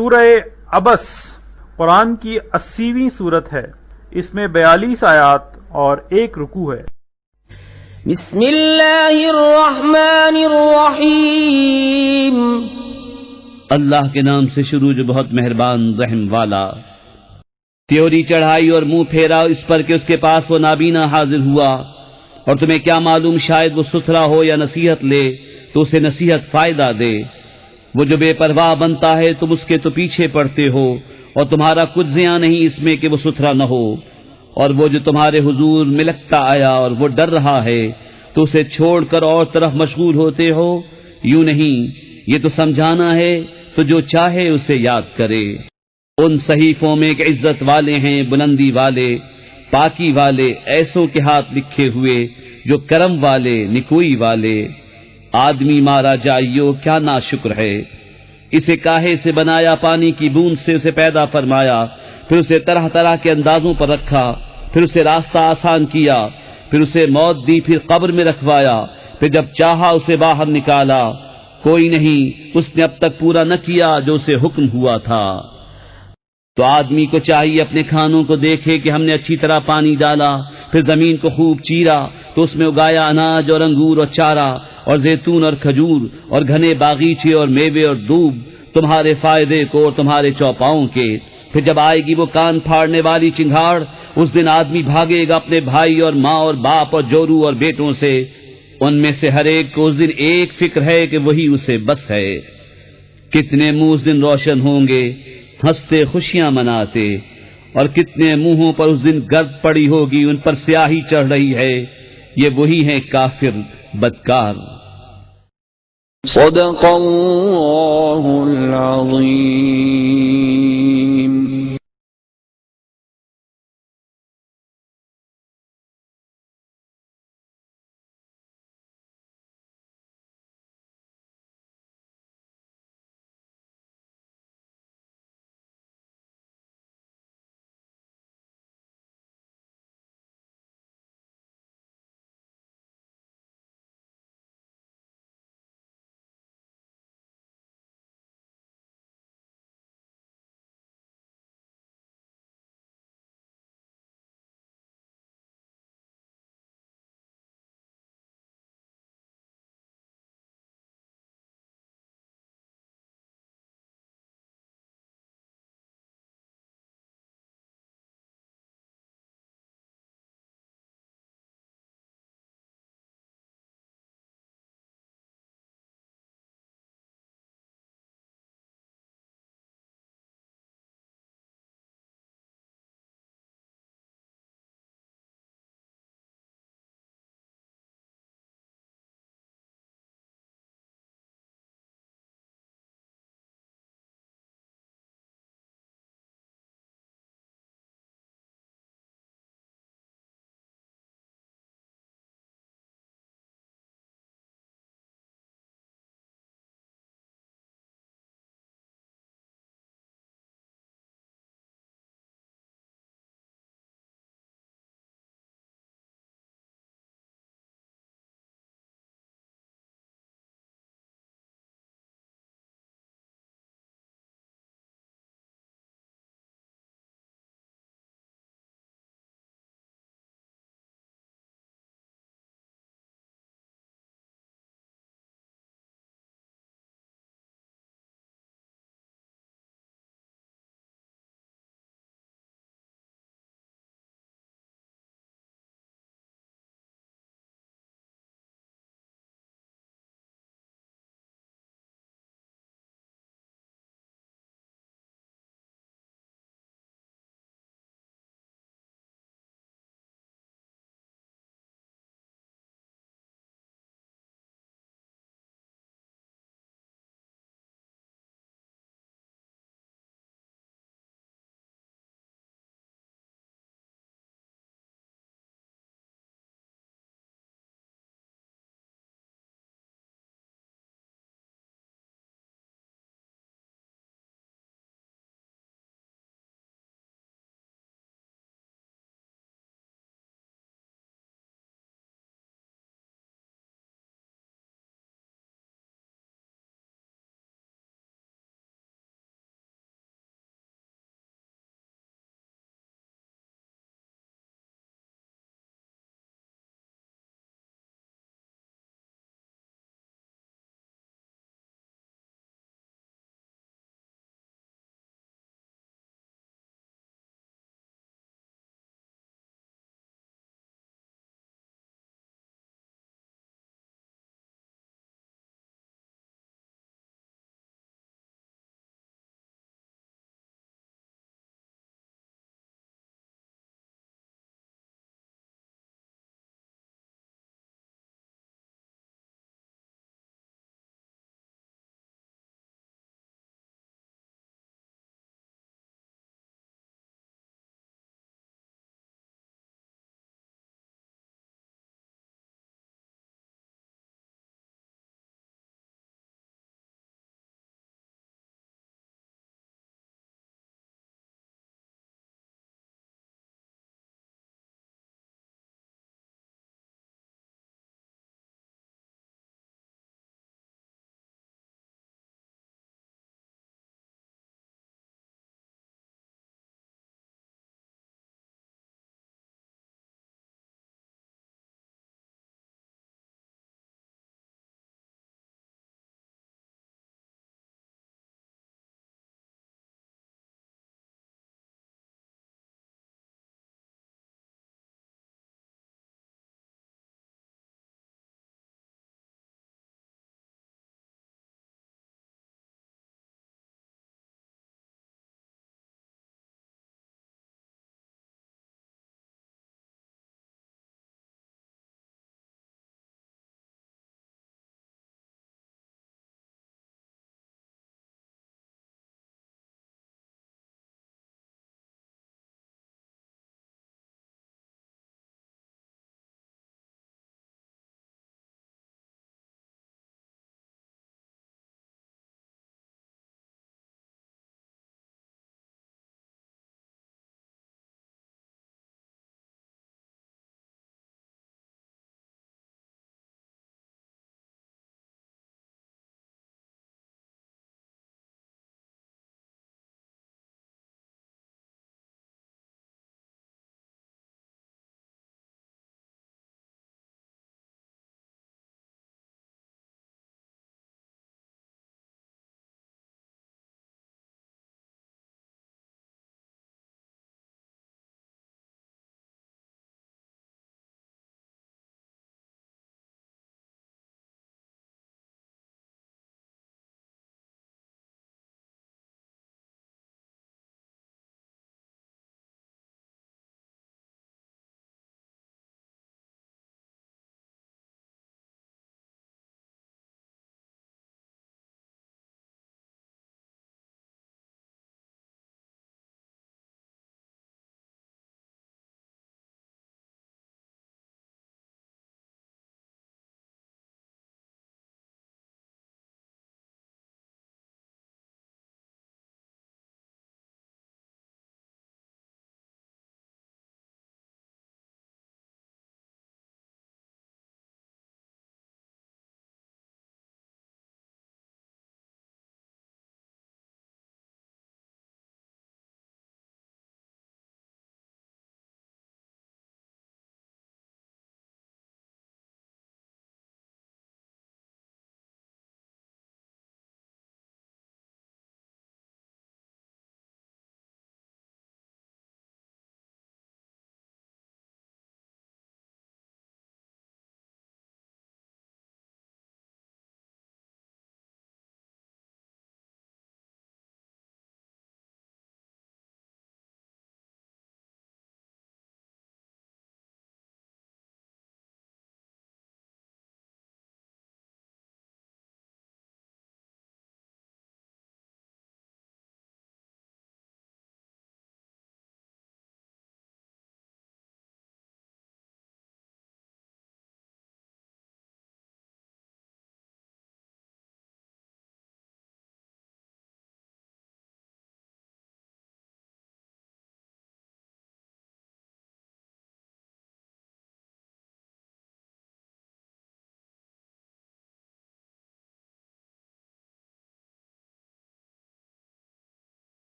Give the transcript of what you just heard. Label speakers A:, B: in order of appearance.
A: سورہ عبس قرآن کی 80ویں سورت ہے، اس میں 42 آیات اور 1 رکوع ہے۔
B: بسم اللہ الرحمن الرحیم،
C: اللہ کے نام سے شروع جو بہت مہربان رحم والا۔ تیوری چڑھائی اور منہ پھیرا اس پر کہ اس کے پاس وہ نابینا حاضر ہوا، اور تمہیں کیا معلوم شاید وہ ستھرا ہو یا نصیحت لے تو اسے نصیحت فائدہ دے۔ وہ جو بے پرواہ بنتا ہے تم اس کے تو پیچھے پڑتے ہو، اور تمہارا کچھ زیاں نہیں اس میں کہ وہ ستھرا نہ ہو۔ اور وہ جو تمہارے حضور ملکتا آیا اور وہ ڈر رہا ہے تو اسے چھوڑ کر اور طرف مشغول ہوتے ہو۔ یوں نہیں، یہ تو سمجھانا ہے تو جو چاہے اسے یاد کرے۔ ان صحیفوں میں کہ عزت والے ہیں، بلندی والے، پاکی والے، ایسوں کے ہاتھ لکھے ہوئے جو کرم والے، نکوئی والے۔ آدمی مارا جائیو کیا ناشکر ہے۔ اسے کاہے سے بنایا، پانی کی بوند سے اسے پیدا فرمایا، پھر اسے طرح طرح کے اندازوں پر رکھا، پھر اسے راستہ آسان کیا، پھر اسے موت دی، پھر قبر میں رکھوایا، پھر جب چاہا اسے باہر نکالا۔ کوئی نہیں اس نے اب تک پورا نہ کیا جو اسے حکم ہوا تھا۔ تو آدمی کو چاہیے اپنے کھانوں کو دیکھے کہ ہم نے اچھی طرح پانی ڈالا، پھر زمین کو خوب چیرا تو اس میں اگایا اناج اور انگور اور چارہ اور زیتون اور کھجور اور گھنے باغیچے اور میوے اور دوب، تمہارے فائدے کو اور تمہارے چوپاؤں کے۔ پھر جب آئے گی وہ کان پھاڑنے والی چنگھاڑ، اس دن آدمی بھاگے گا اپنے بھائی اور ماں اور باپ اور جورو اور بیٹوں سے۔ ان میں سے ہر ایک کو اس دن ایک فکر ہے کہ وہی اسے بس ہے۔ کتنے منہ اس دن روشن ہوں گے، ہنستے خوشیاں مناتے، اور کتنے منہوں پر اس دن گرد پڑی ہوگی، ان پر سیاہی چڑھ رہی ہے۔ یہ وہی ہیں کافر بدکار۔
D: صدق اللہ العظیم۔